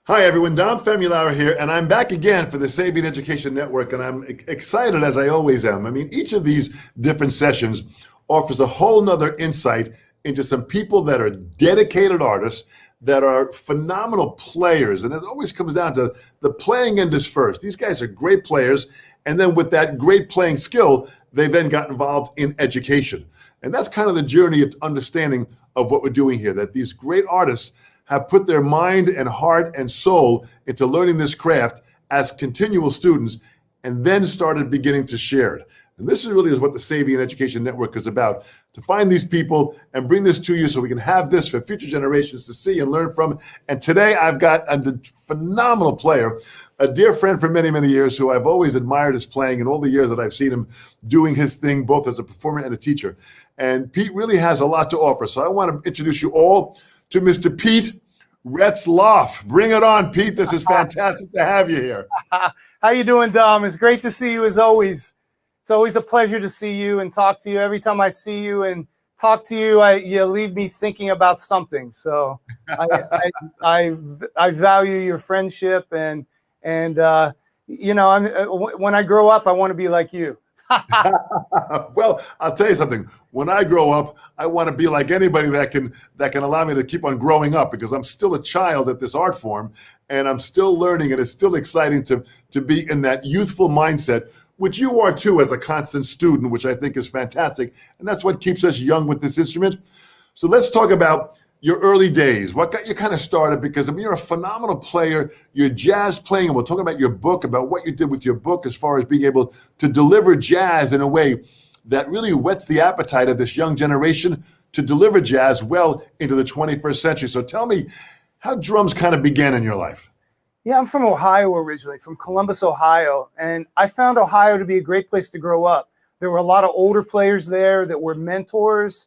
Hi everyone, Dom Famularo here, and I'm back again for the Sabian Education Network, and I'm excited as I always am. I mean, each of these different sessions offers a whole nother insight into some people that are dedicated artists, that are phenomenal players, and it always comes down to the playing end is first. These guys are great players, and then with that great playing skill, they then got involved in education. And that's kind of the journey of understanding of what we're doing here, that these great artists have put their mind and heart and soul into learning this craft as continual students and then started beginning to share it. And this is really is what the Sabian Education Network is about, to find these people and bring this to you so we can have this for future generations to see and learn from. And today I've got a phenomenal player, a dear friend for many, many years who I've always admired his playing in all the years that I've seen him doing his thing, both as a performer and a teacher. And Pete really has a lot to offer. So I want to introduce you all to Mr. Pete Retzlaff. Bring it on, Pete. This is fantastic to have you here. How you doing, Dom? It's great to see you as always. It's always a pleasure to see you and talk to you. Every time I see you and talk to you, you leave me thinking about something. So I value your friendship and you know, when I grow up, I want to be like you. Well, I'll tell you something. When I grow up, I want to be like anybody that can allow me to keep on growing up, because I'm still a child at this art form and I'm still learning, and it's still exciting to be in that youthful mindset, which you are too as a constant student, which I think is fantastic. And that's what keeps us young with this instrument. So let's talk about your early days. What got you kind of started? Because I mean, you're a phenomenal player. You're jazz playing, and we'll talk about your book, about what you did with your book as far as being able to deliver jazz in a way that really whets the appetite of this young generation to deliver jazz well into the 21st century. So tell me how drums kind of began in your life. Yeah, I'm from Ohio originally, from Columbus, Ohio, and I found Ohio to be a great place to grow up. There were a lot of older players there that were mentors.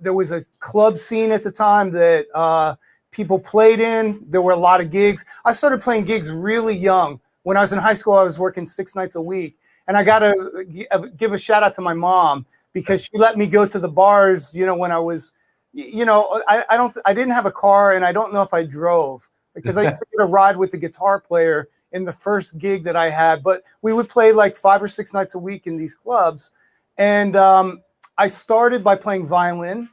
There was a club scene at the time that people played in. There were a lot of gigs. I started playing gigs really young. When I was in high school, I was working 6 nights a week. And I got to give a shout out to my mom, because she let me go to the bars, you know, when I was, you know, I didn't have a car, and I don't know if I drove, because I used to get a ride with the guitar player in the first gig that I had. But we would play like 5 or 6 nights a week in these clubs. And I started by playing violin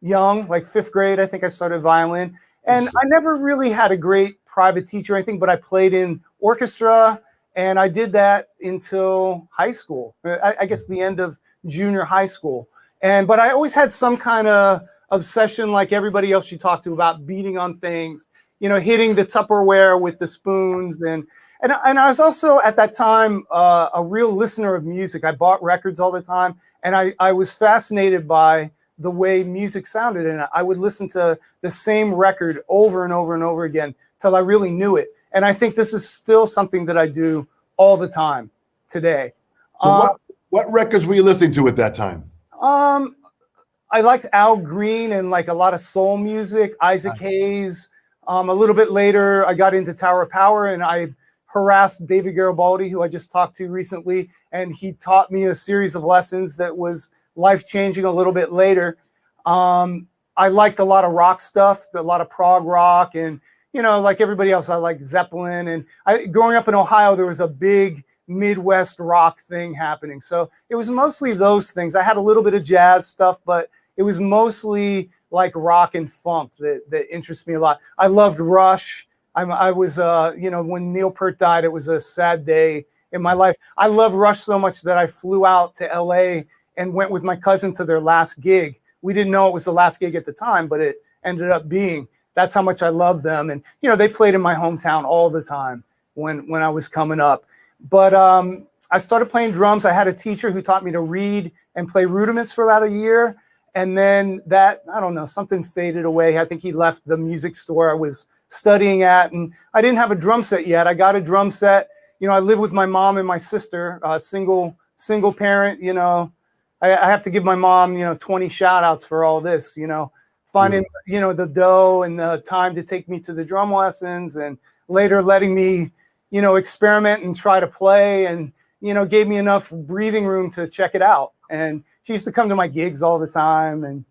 young, like 5th grade. I think I started violin. And I never really had a great private teacher or anything, but I played in orchestra, and I did that until high school. I guess the end of junior high school. But I always had some kind of obsession, like everybody else you talk to, about beating on things, you know, hitting the Tupperware with the spoons. And I was also at that time a real listener of music. I bought records all the time, and I was fascinated by the way music sounded. And I would listen to the same record over and over and over again till I really knew it. And I think this is still something that I do all the time today. So what records were you listening to at that time? I liked Al Green and like a lot of soul music, Isaac Hayes. A little bit later, I got into Tower of Power, and I harassed David Garibaldi, who I just talked to recently, and he taught me a series of lessons that was life-changing a little bit later. I liked a lot of rock stuff, a lot of prog rock, and, you know, like everybody else, I like Zeppelin. And growing up in Ohio, there was a big Midwest rock thing happening. So it was mostly those things. I had a little bit of jazz stuff, but it was mostly like rock and funk that interests me a lot. I loved Rush. I was, you know, when Neil Peart died, it was a sad day in my life. I love Rush so much that I flew out to LA and went with my cousin to their last gig. We didn't know it was the last gig at the time, but it ended up being. That's how much I love them. And, you know, they played in my hometown all the time when I was coming up. But I started playing drums. I had a teacher who taught me to read and play rudiments for about a year. And then that, I don't know, something faded away. I think he left the music store I was studying at, and I didn't have a drum set yet. I got a drum set. You know, I live with my mom and my sister, single parent. You know, I have to give my mom, you know, 20 shout outs for all this, you know, finding, you know, the dough and the time to take me to the drum lessons, and later letting me, you know, experiment and try to play, and, you know, gave me enough breathing room to check it out. And she used to come to my gigs all the time. And,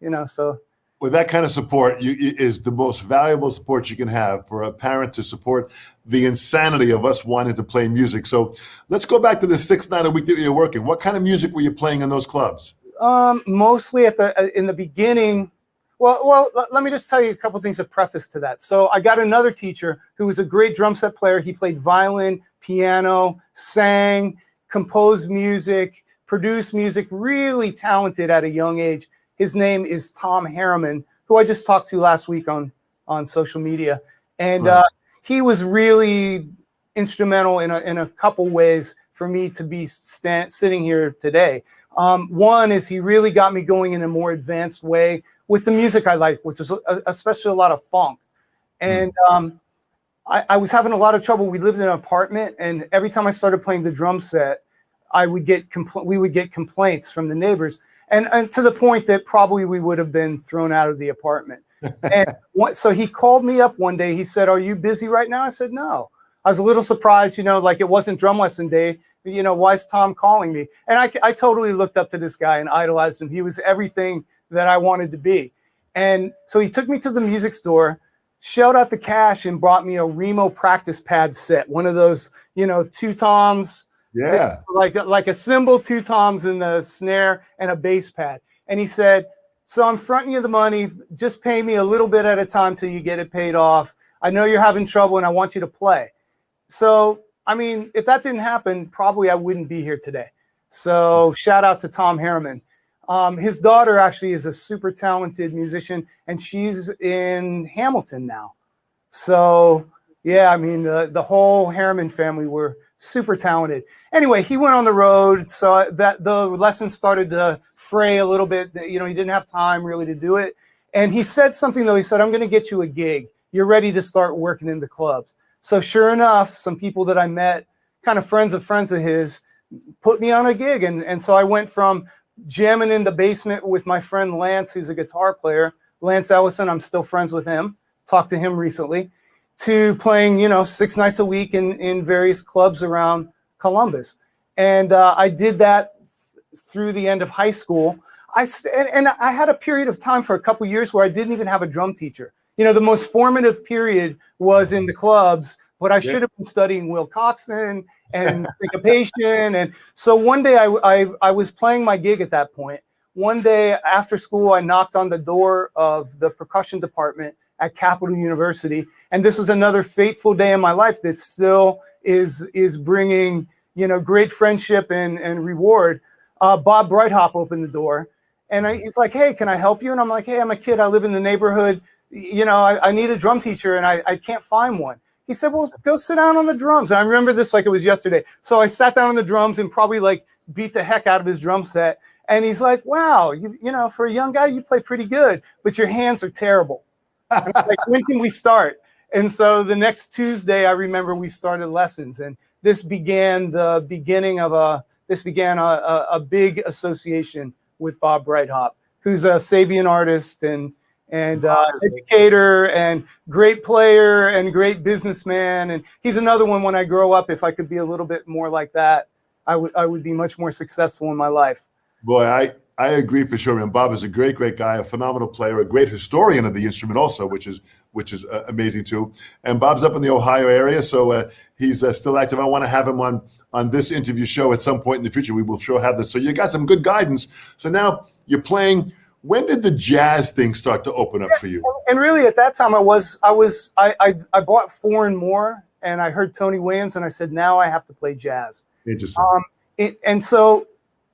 you know, so with that kind of support is the most valuable support you can have for a parent to support the insanity of us wanting to play music. So let's go back to the 6 night a week that you're working. What kind of music were you playing in those clubs? Mostly in the beginning. Let me just tell you a couple things to preface to that. So I got another teacher who was a great drum set player. He played violin, piano, sang, composed music, produced music, really talented at a young age. His name is Tom Harriman, who I just talked to last week on social media. And he was really instrumental in a couple ways for me to be sitting here today. One is he really got me going in a more advanced way with the music I like, which is especially a lot of funk. And I was having a lot of trouble. We lived in an apartment, and every time I started playing the drum set, we would get complaints from the neighbors, and to the point that probably we would have been thrown out of the apartment. And so he called me up one day. He said, "Are you busy right now?" I said, "No." I was a little surprised, like it wasn't drum lesson day. Why is Tom calling me? And I totally looked up to this guy and idolized him. He was everything that I wanted to be. And so he took me to the music store, shelled out the cash, and brought me a Remo practice pad set, one of those, 2 toms, like a cymbal, 2 toms in the snare, and a bass pad. And he said, "So I'm fronting you the money. Just pay me a little bit at a time till you get it paid off. I know you're having trouble, and I want you to play." So, if that didn't happen, probably I wouldn't be here today. So shout out to Tom Harriman. His daughter actually is a super talented musician, and she's in Hamilton now. So yeah, the whole Harriman family were super talented. Anyway, he went on the road, so that the lessons started to fray a little bit. He didn't have time really to do it. And he said something though. He said, "I'm going to get you a gig. You're ready to start working in the clubs." So sure enough, some people that I met, kind of friends of his, put me on a gig. And so I went from jamming in the basement with my friend Lance, who's a guitar player, Lance Ellison, I'm still friends with him, talked to him recently, to playing, 6 nights a week in various clubs around Columbus. And I did that through the end of high school. And I had a period of time for a couple years where I didn't even have a drum teacher. The most formative period was in the clubs, but I should have been studying Will Coxon and syncopation. And so one day I was playing my gig at that point. One day after school, I knocked on the door of the percussion department at Capital University. And this was another fateful day in my life that still is bringing, great friendship and reward. Bob Breithaupt opened the door, and he's like, "Hey, can I help you?" And I'm like, "Hey, I'm a kid. I live in the neighborhood. I need a drum teacher, and I can't find one." He said, "Well, go sit down on the drums." And I remember this like it was yesterday. So I sat down on the drums and probably beat the heck out of his drum set. And he's like, "Wow, you for a young guy, you play pretty good, but your hands are terrible." And I'm like, "When can we start?" And so the next Tuesday, I remember we started lessons, and this began a big association with Bob Breithaupt, who's a Sabian artist and educator and great player and great businessman. And he's another one. When I grow up, if I could be a little bit more like that, I would be much more successful in my life. Boy, I agree for sure. And Bob is a great guy, a phenomenal player, a great historian of the instrument also, which is amazing too. And Bob's up in the Ohio area, so he's still active. I want to have him on this interview show at some point in the future. We will sure have this. So you got some good guidance. So now you're playing. When did the jazz thing start to open up for you? And really, at that time, I bought 4 and More, and I heard Tony Williams, and I said, now I have to play jazz. Interesting. And so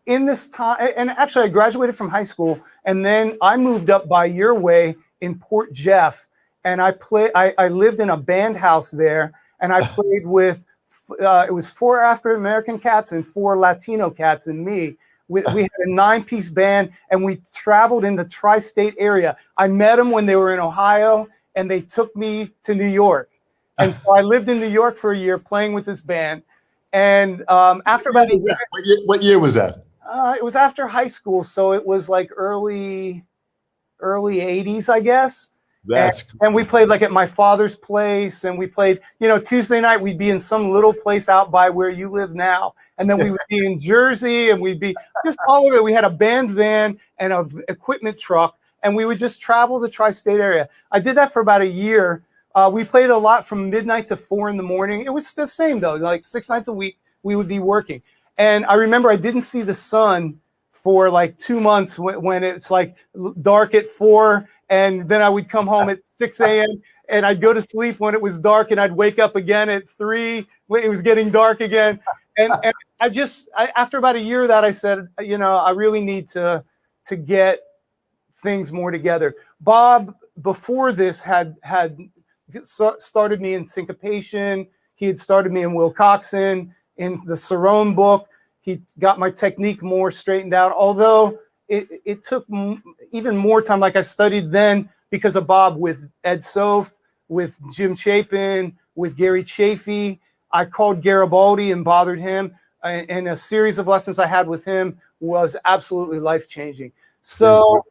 in this time, and actually, I graduated from high school, and then I moved up by your way in Port Jeff, and I lived in a band house there, and I played with it was 4 African American cats and 4 Latino cats and me. We had a 9-piece band, and we traveled in the tri-state area. I met them when they were in Ohio, and they took me to New York. And so I lived in New York for a year playing with this band. And after about a year, what year was that? It was after high school, so it was like early 80s, I guess. And we played at my father's place, and we played, Tuesday night we'd be in some little place out by where you live now, and then we would be in Jersey, and we'd be just all over it. We had a band van and an equipment truck, and we would just travel the tri-state area. I did that for about a year. We played a lot from midnight to 4 in the morning. It was the same though, like 6 nights a week we would be working. And I remember I didn't see the sun for like 2 months when it's like dark at 4, and then I would come home at 6 a.m. and I'd go to sleep when it was dark, and I'd wake up again at 3 when it was getting dark again. And after about a year of that, I said, I really need to get things more together. Bob, before this, had started me in syncopation. He had started me in Wilcoxon, in the Cerrone book. He got my technique more straightened out, although it took even more time. Like I studied then because of Bob with Ed Soph, with Jim Chapin, with Gary Chafee. I called Garibaldi and bothered him. And a series of lessons I had with him was absolutely life-changing. So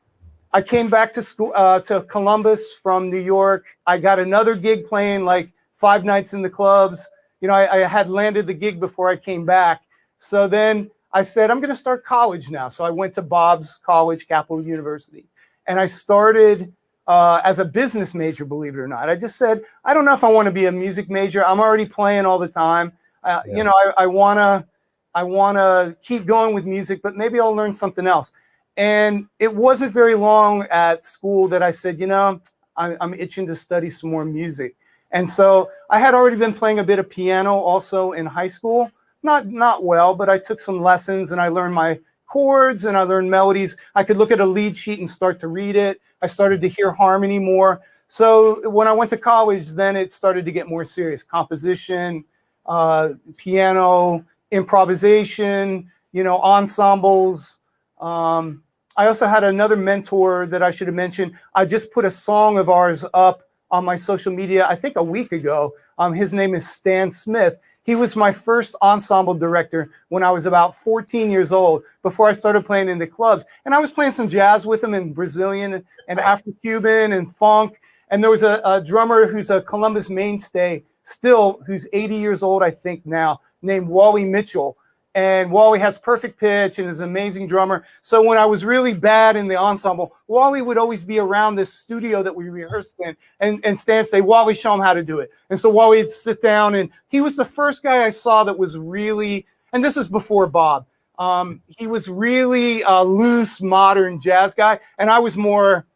I came back to school, to Columbus from New York. I got another gig playing like 5 nights in the clubs. I had landed the gig before I came back. So then I said, I'm going to start college now. So I went to Bob's College, Capital University, and I started as a business major, believe it or not. I just said, I don't know if I want to be a music major. I'm already playing all the time. I want to keep going with music, but maybe I'll learn something else. And it wasn't very long at school that I said, I'm itching to study some more music. And so I had already been playing a bit of piano also in high school. Not well, but I took some lessons and I learned my chords and I learned melodies. I could look at a lead sheet and start to read it. I started to hear harmony more. So when I went to college, then it started to get more serious. Composition, piano, improvisation, ensembles. I also had another mentor that I should have mentioned. I just put a song of ours up on my social media, I think a week ago. His name is Stan Smith. He was my first ensemble director when I was about 14 years old, before I started playing in the clubs. And I was playing some jazz with him, and Brazilian and Afro-Cuban and funk. And there was a drummer who's a Columbus mainstay still, who's 80 years old, I think now, named Wally Mitchell. And Wally has perfect pitch and is an amazing drummer. So when I was really bad in the ensemble, Wally would always be around this studio that we rehearsed in, and Stan say, Wally, show him how to do it. And so Wally would sit down, and he was the first guy I saw that was really, and this is before Bob, he was really a loose, modern jazz guy. And I was more,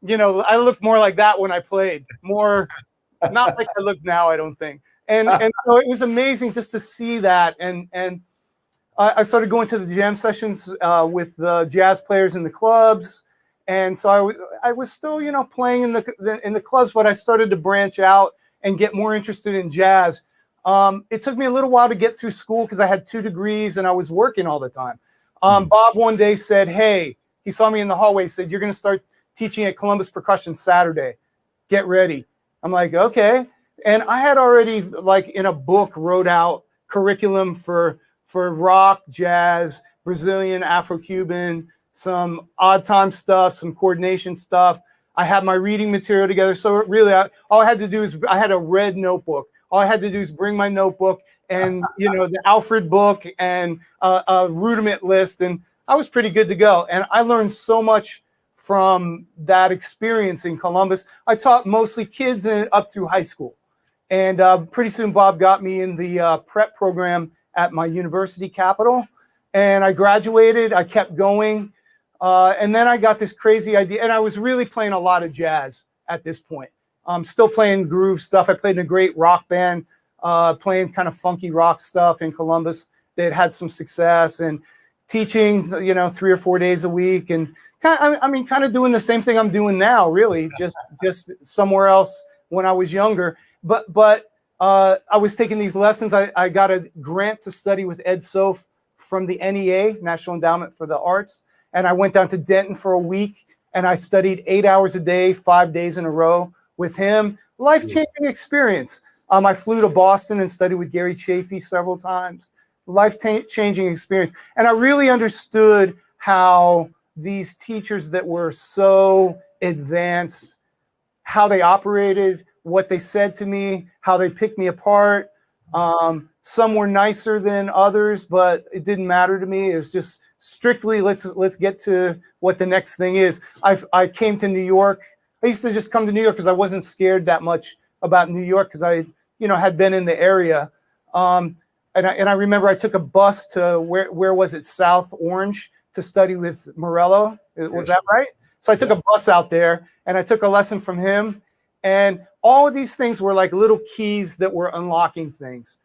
I looked more like that when I played, more, not like I look now, I don't think. And so it was amazing just to see that. And I started going to the jam sessions with the jazz players in the clubs, and so I was still, playing in the clubs, but I started to branch out and get more interested in jazz. It took me a little while to get through school because I had 2 degrees and I was working all the time. Bob one day said, "Hey," he saw me in the hallway, said, "You're going to start teaching at Columbus Percussion Saturday. Get ready." I'm like, "Okay," and I had already, like in a book, wrote out curriculum for rock, jazz, Brazilian, Afro-Cuban, some odd time stuff, some coordination stuff. I had my reading material together. So really, all I had to do is, I had a red notebook. All I had to do is bring my notebook and, the Alfred book and a rudiment list. And I was pretty good to go. And I learned so much from that experience in Columbus. I taught mostly kids up through high school. And pretty soon, Bob got me in the prep program at my university capital, and I graduated. I kept going, and then I got this crazy idea, and I was really playing a lot of jazz at this point. I'm still playing groove stuff. I played in a great rock band, playing kind of funky rock stuff in Columbus that had some success, and teaching, 3 or 4 days a week, and kind of doing the same thing I'm doing now, really, just somewhere else when I was younger. But I was taking these lessons. I got a grant to study with Ed Soph from the NEA, National Endowment for the Arts. And I went down to Denton for a week, and I studied 8 hours a day, 5 days in a row with him. Life-changing experience. I flew to Boston and studied with Gary Chafee several times. Life-changing experience. And I really understood how these teachers that were so advanced, how they operated, what they said to me, how they picked me apart. Some were nicer than others, but it didn't matter to me. It was just strictly let's get to what the next thing is. I came to New York. I used to just come to New York because I wasn't scared that much about New York because I had been in the area. And I remember I took a bus to where was it, South Orange, to study with Morello. Was that right? So I took a bus out there and I took a lesson from him. And all of these things were like little keys that were unlocking things.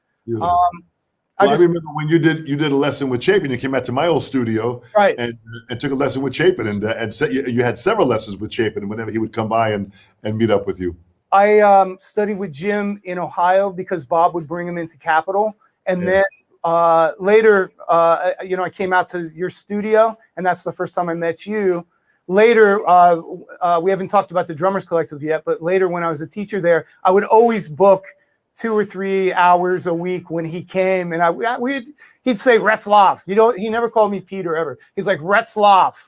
I remember when you did a lesson with Chapin. You came out to my old studio, right, and took a lesson with Chapin, and you had several lessons with Chapin whenever he would come by and meet up with you. I studied with Jim in Ohio because Bob would bring him into Capitol, and then later, I came out to your studio, and that's the first time I met you. Later, we haven't talked about the Drummers Collective yet, but later when I was a teacher there, I would always book 2 or 3 hours a week when he came, and he'd say Retzlaff. He never called me Peter ever. He's like, Retzlaff,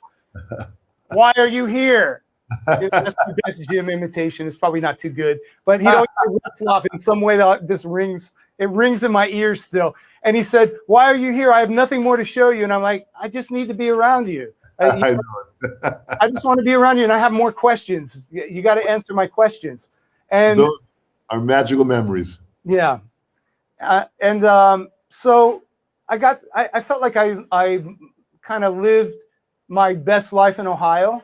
why are you here? That's the best Jim imitation. It's probably not too good, but he'd always say Retzlaff in some way that just rings. It rings in my ears still. And he said, why are you here? I have nothing more to show you. And I'm like, I just need to be around you. I just want to be around you, and I have more questions. You got to answer my questions. And those are magical memories. Yeah. So I felt like I kind of lived my best life in Ohio.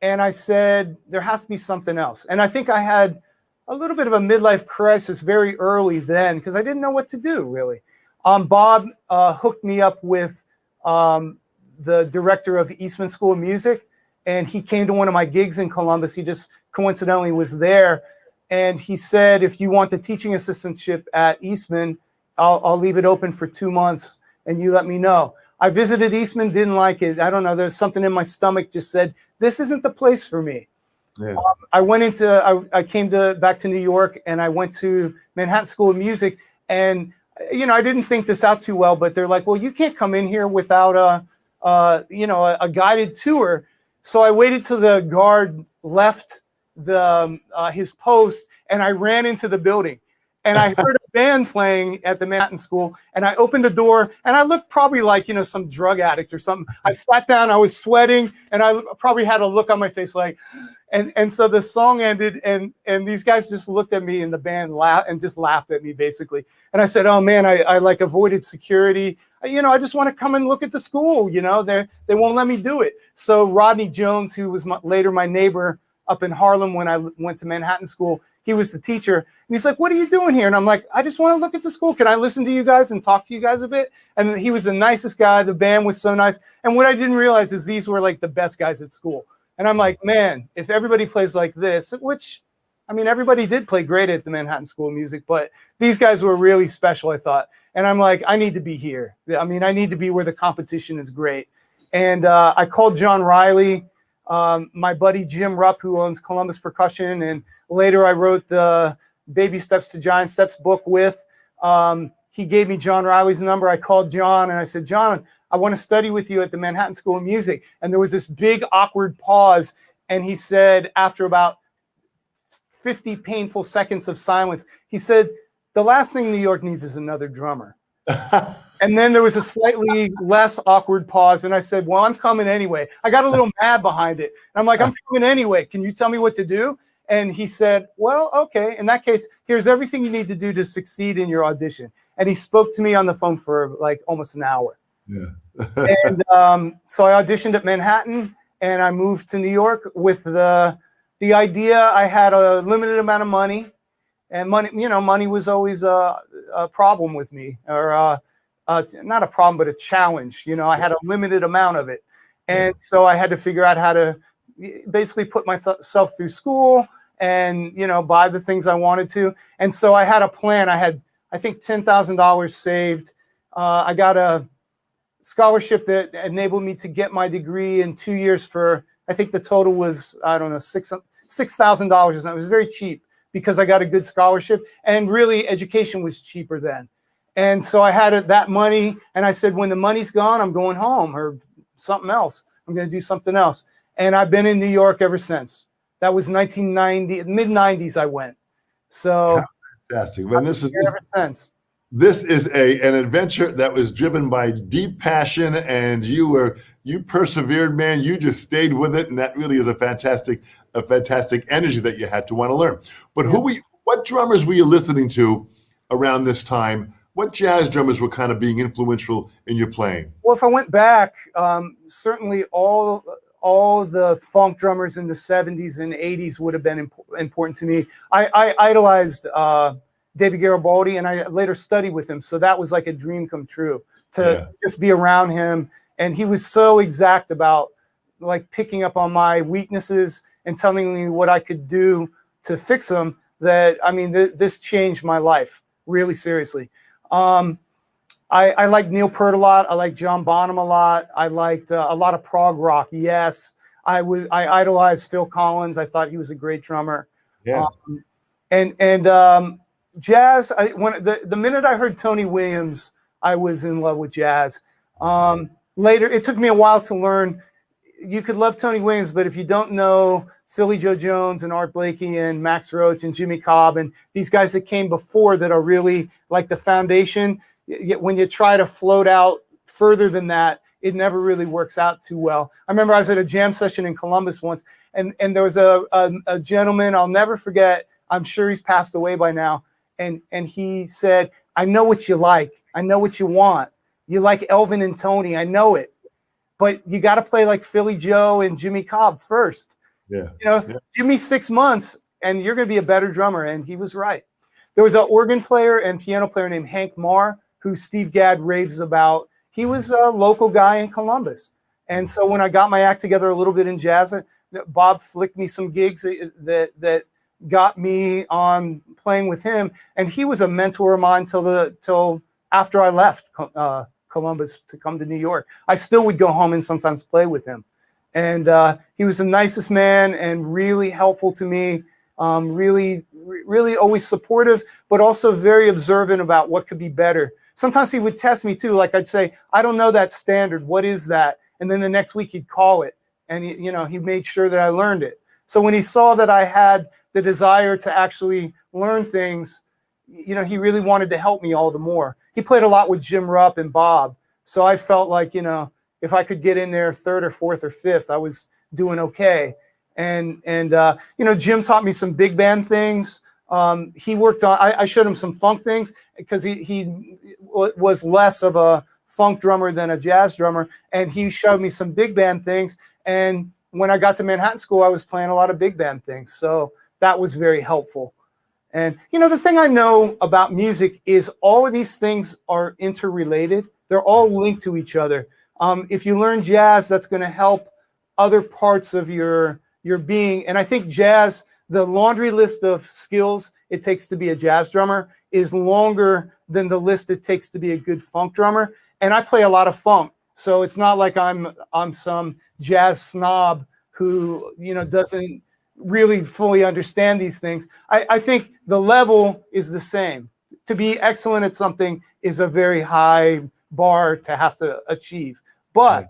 And I said, there has to be something else. And I think I had a little bit of a midlife crisis very early then because I didn't know what to do, really. Bob hooked me up with the director of Eastman School of Music, and he came to one of my gigs in Columbus. He just coincidentally was there. And he said, if you want the teaching assistantship at Eastman, I'll leave it open for 2 months and you let me know. I visited Eastman, didn't like it. I don't know. There's something in my stomach just said, this isn't the place for me. Yeah. I came back to New York, and I went to Manhattan School of Music, and I didn't think this out too well, but they're like, well, you can't come in here without a guided tour. So I waited till the guard left his post, and I ran into the building, and I heard a band playing at the Manhattan School, and I opened the door, and I looked probably like some drug addict or something. I sat down, I was sweating, and I probably had a look on my face like, and so the song ended, and these guys just looked at me, and the band laughed and just laughed at me basically. And I said, oh man, I like avoided security. I just want to come and look at the school. They won't let me do it. So Rodney Jones, who was later my neighbor up in Harlem when I went to Manhattan School, he was the teacher. And he's like, what are you doing here? And I'm like, I just want to look at the school. Can I listen to you guys and talk to you guys a bit? And he was the nicest guy. The band was so nice. And what I didn't realize is these were like the best guys at school. And I'm like, man, if everybody plays like this, which, everybody did play great at the Manhattan School of Music, but these guys were really special, I thought. And I'm like, I need to be here. I need to be where the competition is great. And I called John Riley, my buddy Jim Rupp, who owns Columbus Percussion, and later I wrote the Baby Steps to Giant Steps book with. He gave me John Riley's number. I called John and I said, John, I want to study with you at the Manhattan School of Music. And there was this big awkward pause. And he said, after about 50 painful seconds of silence, he said, the last thing New York needs is another drummer. And then there was a slightly less awkward pause. And I said, well, I'm coming anyway. I got a little mad behind it. And I'm like, I'm coming anyway. Can you tell me what to do? And he said, well, okay. In that case, here's everything you need to do to succeed in your audition. And he spoke to me on the phone for like almost an hour. Yeah. And so I auditioned at Manhattan, and I moved to New York with the idea. I had a limited amount of money, and money was always a problem with me, or not a problem, but a challenge. I had a limited amount of it. And so I had to figure out how to basically put myself through school and, buy the things I wanted to. And so I had a plan. I had, I think, $10,000 saved. I got a scholarship that enabled me to get my degree in 2 years for, I think the total was, I don't know, $6,000 or something. It was very cheap because I got a good scholarship, and really education was cheaper then. And so I had that money, and I said, when the money's gone, I'm going home or something else. I'm going to do something else. And I've been in New York ever since. That was 1990, mid 90s I went. So fantastic. Well, this is ever since. This is an adventure that was driven by deep passion, and you persevered, man. You just stayed with it, and that really is a fantastic energy that you had to want to learn. But what drummers were you listening to around this time? What jazz drummers were kind of being influential in your playing? Well, if I went back, certainly all the funk drummers in the 70s and 80s would have been important to me. I idolized David Garibaldi, and I later studied with him. So that was like a dream come true to just be around him. And he was so exact about like picking up on my weaknesses and telling me what I could do to fix them, that, I mean, this changed my life really seriously. I like Neil Peart a lot. I like John Bonham a lot. I liked a lot of prog rock. Yes. I idolized Phil Collins. I thought he was a great drummer. Yeah. Jazz, the minute I heard Tony Williams, I was in love with jazz. Later, it took me a while to learn. You could love Tony Williams, but if you don't know Philly Joe Jones and Art Blakey and Max Roach and Jimmy Cobb and these guys that came before that are really like the foundation, when you try to float out further than that, it never really works out too well. I remember I was at a jam session in Columbus once, and there was a gentleman I'll never forget. I'm sure he's passed away by now. And he said, I know what you like. I know what you want. You like Elvin and Tony. I know it. But you got to play like Philly Joe and Jimmy Cobb first. Yeah. Give me 6 months and you're going to be a better drummer. And he was right. There was an organ player and piano player named Hank Marr, who Steve Gadd raves about. He was a local guy in Columbus. And so when I got my act together a little bit in jazz, Bob flicked me some gigs that got me on playing with him, and he was a mentor of mine till after I left Columbus to come to New York. I still would go home and sometimes play with him, and he was the nicest man and really helpful to me. Really always supportive, but also very observant about what could be better. Sometimes he would test me too. Like I'd say, I don't know that standard. What is that? And then the next week he'd call it, and he made sure that I learned it. So when he saw that I had the desire to actually learn things, he really wanted to help me all the more. He played a lot with Jim Rupp and Bob. So I felt like, if I could get in there third or fourth or fifth, I was doing okay. And Jim taught me some big band things. He worked on, I showed him some funk things because he was less of a funk drummer than a jazz drummer. And he showed me some big band things. And when I got to Manhattan School, I was playing a lot of big band things. So that was very helpful. And, the thing I know about music is all of these things are interrelated. They're all linked to each other. If you learn jazz, that's going to help other parts of your being. And I think jazz, the laundry list of skills it takes to be a jazz drummer is longer than the list it takes to be a good funk drummer. And I play a lot of funk. So it's not like I'm some jazz snob who, doesn't really fully understand these things. I think the level is the same. To be excellent at something is a very high bar to have to achieve. But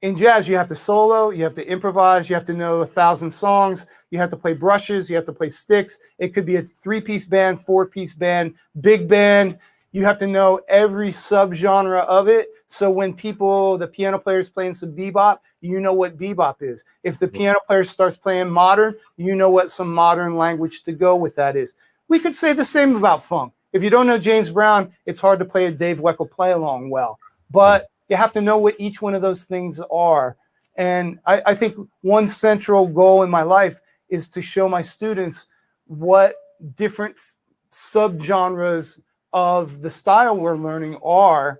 in jazz, you have to solo, you have to improvise, you have to know 1,000 songs, you have to play brushes, you have to play sticks. It could be a 3-piece band, 4-piece band, big band. You have to know every subgenre of it. So when the piano player's playing some bebop, you know what bebop is. If the piano player starts playing modern, you know what some modern language to go with that is. We could say the same about funk. If you don't know James Brown, it's hard to play a Dave Weckl play along well. But you have to know what each one of those things are. And I think one central goal in my life is to show my students what different subgenres of the style we're learning are,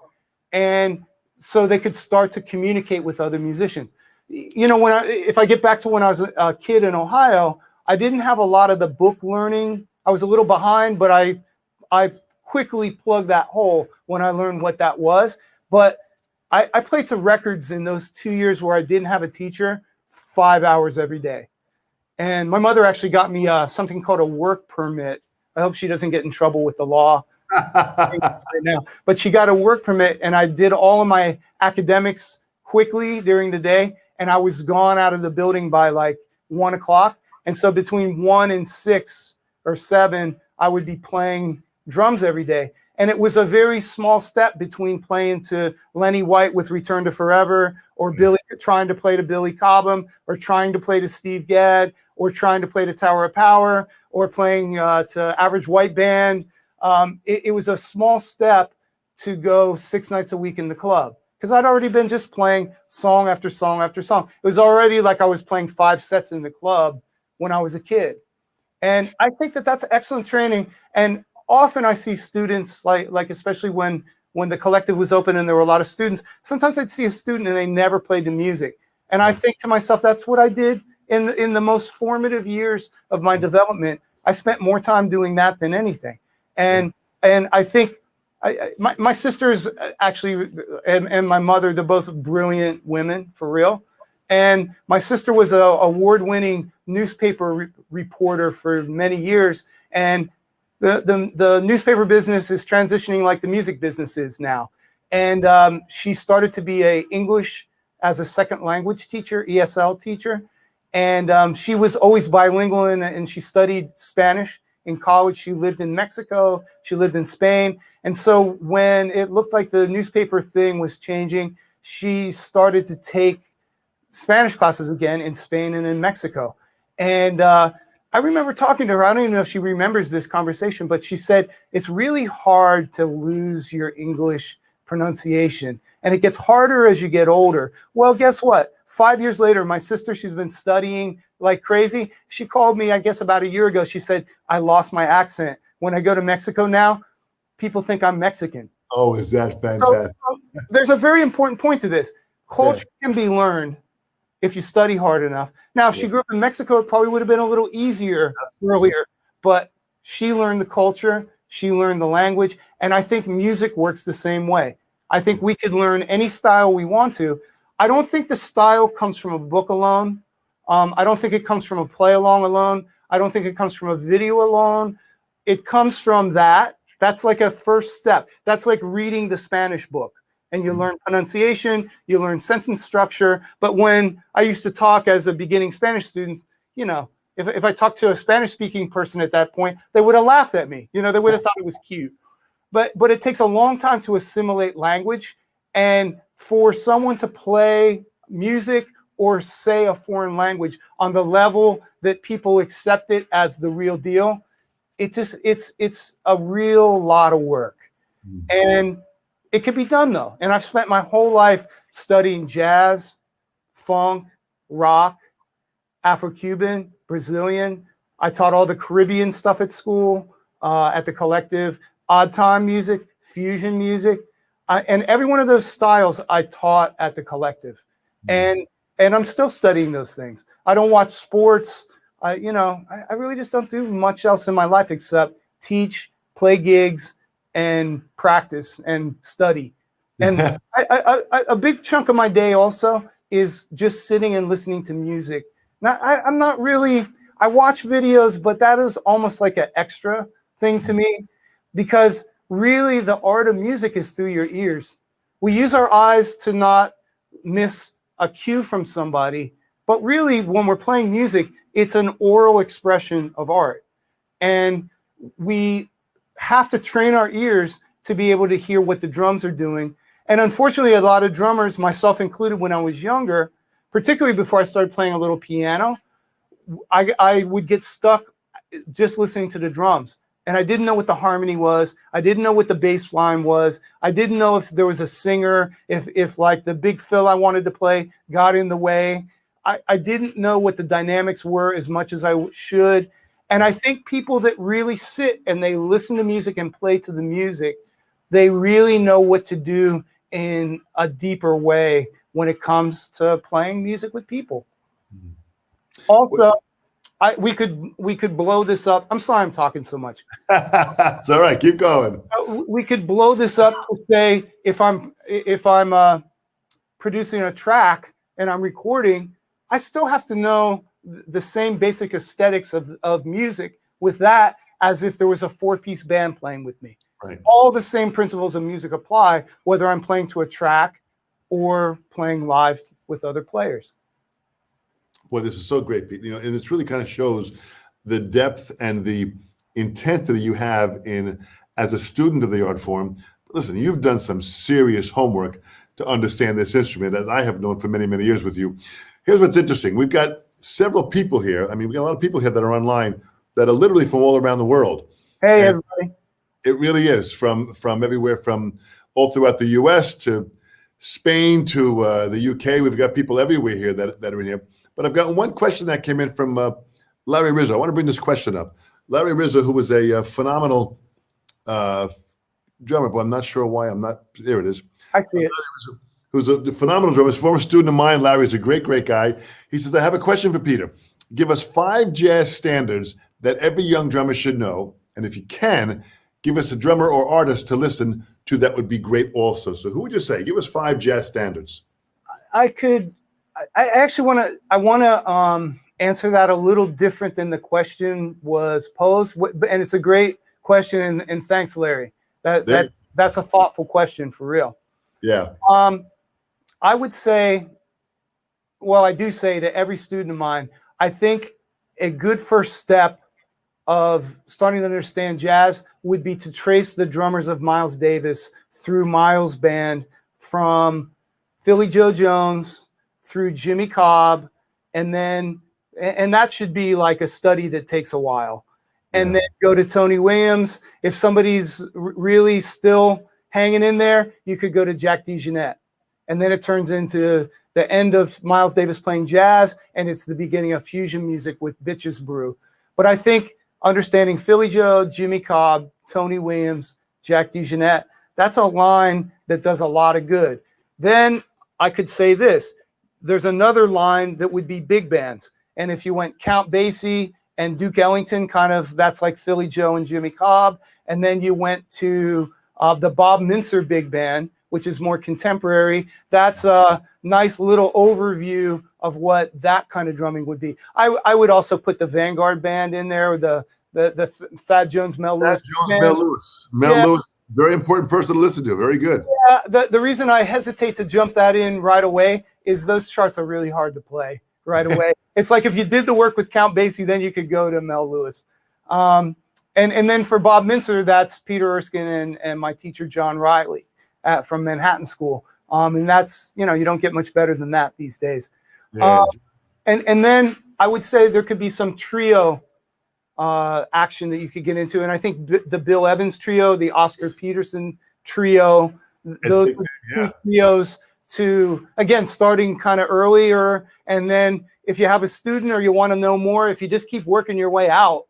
and so they could start to communicate with other musicians. If I get back to when I was a kid in Ohio, I didn't have a lot of the book learning. I was a little behind, but I quickly plugged that hole when I learned what that was. But I played to records in those 2 years where I didn't have a teacher 5 hours every day. And my mother actually got me something called a work permit. I hope she doesn't get in trouble with the law right now. But she got a work permit, and I did all of my academics quickly during the day, and I was gone out of the building by like 1 o'clock. And so between 1 and 6 or 7, I would be playing drums every day. And it was a very small step between playing to Lenny White with Return to Forever, or Billy trying to play to Billy Cobham, or trying to play to Steve Gadd, or trying to play to Tower of Power, or playing to Average White Band. It was a small step to go 6 nights a week in the club, because I'd already been just playing song after song after song. It was already like I was playing 5 sets in the club when I was a kid. And I think that that's excellent training. And often I see students, like especially when the collective was open and there were a lot of students, sometimes I'd see a student and they never played the music. And I think to myself, that's what I did in the most formative years of my development. I spent more time doing that than anything. And I think my sisters actually, and my mother, they're both brilliant women, for real. And my sister was an award-winning newspaper reporter for many years. And the newspaper business is transitioning like the music business is now. And she started to be a English as a second language teacher, ESL teacher. And she was always bilingual, and she studied Spanish in college. She lived in Mexico. She lived in Spain. And so when it looked like the newspaper thing was changing, she started to take Spanish classes again in Spain and in Mexico. And I remember talking to her. I don't even know if she remembers this conversation, but she said, it's really hard to lose your English pronunciation. And it gets harder as you get older. Well, guess what? 5 years later, my sister, she's been studying like crazy. She called me, I guess, about a year ago. She said, I lost my accent. When I go to Mexico now, people think I'm Mexican. Oh, is that fantastic? So there's a very important point to this. Culture can be learned if you study hard enough. Now, if she grew up in Mexico, it probably would have been a little easier earlier, but she learned the culture, she learned the language, and I think music works the same way. I think we could learn any style we want to. I don't think the style comes from a book alone. I don't think it comes from a play along alone. I don't think it comes from a video alone. It comes from that. That's like a first step. That's like reading the Spanish book. And you learn pronunciation, you learn sentence structure. But when I used to talk as a beginning Spanish student, you know, if I talked to a Spanish speaking person at that point, they would have laughed at me. You know, they would have thought it was cute. But it takes a long time to assimilate language. And for someone to play music or say a foreign language on the level that people accept it as the real deal, it's a real lot of work. And it can be done, though. And I've spent my whole life studying jazz, funk, rock, Afro-Cuban, Brazilian. I taught all the Caribbean stuff at school, at the collective, odd time music, fusion music. And every one of those styles I taught at the collective. And I'm still studying those things. I don't watch sports. I really just don't do much else in my life except teach, play gigs, and practice and study. And a big chunk of my day also is just sitting and listening to music. Now, I'm not really, I watch videos, but that is almost like an extra thing to me, because really the art of music is through your ears. We use our eyes to not miss a cue from somebody, but really when we're playing music, it's an oral expression of art. And we have to train our ears to be able to hear what the drums are doing. And unfortunately, a lot of drummers, myself included when I was younger, particularly before I started playing a little piano, I would get stuck just listening to the drums. And I didn't know what the harmony was. I didn't know what the bass line was. I didn't know if there was a singer, if like the big fill I wanted to play got in the way. I didn't know what the dynamics were as much as I should. And I think people that really sit and they listen to music and play to the music, they really know what to do in a deeper way when it comes to playing music with people. Also, we could blow this up. I'm sorry I'm talking so much. It's all right. Keep going. We could blow this up to say if I'm producing a track and I'm recording, I still have to know the same basic aesthetics of music with that as if there was a 4-piece band playing with me. Right. All the same principles of music apply, whether I'm playing to a track or playing live with other players. Boy, this is so great, Pete. You know, and this really kind of shows the depth and the intensity you have in as a student of the art form. Listen, you've done some serious homework to understand this instrument, as I have known for many, many years with you. Here's what's interesting. We've got several people here. I mean, we've got a lot of people here that are online that are literally from all around the world. Hey, And everybody. it really is from everywhere, from all throughout the U.S. to Spain to the UK. We've got people everywhere here that are in here. But I've got one question that came in from Larry Rizzo. I want to bring this question up. Larry Rizzo, who was a phenomenal drummer, but I'm not sure why I'm not. There it is. I see it. Who's a phenomenal drummer, he's a former student of mine. Larry's a great, great guy. He says, I have a question for Peter. Give us 5 jazz standards that every young drummer should know. And if you can, give us a drummer or artist to listen to that would be great also. So who would you say? Give us 5 jazz standards. I actually want to answer that a little different than the question was posed. And it's a great question. And thanks, Larry. That's a thoughtful question for real. Yeah. I would say, well, I do say to every student of mine, I think a good first step of starting to understand jazz would be to trace the drummers of Miles Davis through Miles' band, from Philly Joe Jones through Jimmy Cobb, and that should be like a study that takes a while. And then go to Tony Williams. If somebody's really still hanging in there, you could go to Jack DeJohnette. And then it turns into the end of Miles Davis playing jazz, and it's the beginning of fusion music with Bitches Brew. But I think understanding Philly Joe, Jimmy Cobb, Tony Williams, Jack DeJohnette, that's a line that does a lot of good. Then I could say this. There's another line that would be big bands. And if you went Count Basie and Duke Ellington, kind of that's like Philly Joe and Jimmy Cobb. And then you went to the Bob Mincer Big Band, which is more contemporary. That's a nice little overview of what that kind of drumming would be. I would also put the Vanguard Band in there, the Thad Jones, Mel Lewis. Mel Lewis, very important person to listen to. Very good. Yeah, the reason I hesitate to jump that in right away is those charts are really hard to play right away. It's like if you did the work with Count Basie, then you could go to Mel Lewis. And then for Bob Mincer, that's Peter Erskine and my teacher, John Riley from Manhattan School. And that's, you don't get much better than that these days. Yeah. And then I would say there could be some trio action that you could get into. And I think the Bill Evans trio, the Oscar Peterson trio, those two trios to, again, starting kind of earlier. And then if you have a student or you want to know more, if you just keep working your way out,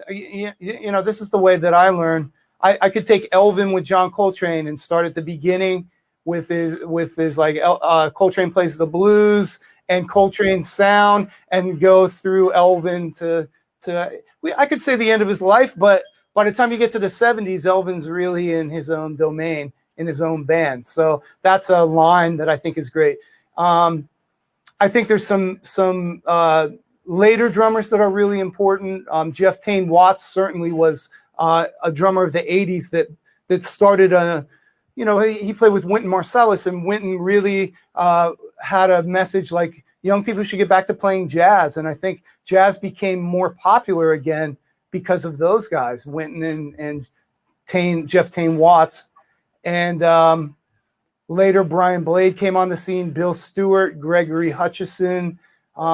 this is the way that I learn. I could take Elvin with John Coltrane and start at the beginning with his like Coltrane plays the blues and Coltrane's sound, and go through Elvin to I could say the end of his life, but by the time you get to the 70s, Elvin's really in his own domain, in his own band. So that's a line that I think is great. I think there's some later drummers that are really important. Jeff Tane Watts certainly was a drummer of the 80s that started he played with Wynton Marsalis, and Wynton really had a message like young people should get back to playing jazz. And I think jazz became more popular again because of those guys, Wynton and Jeff Tane Watts. And later, Brian Blade came on the scene, Bill Stewart, Gregory Hutchison.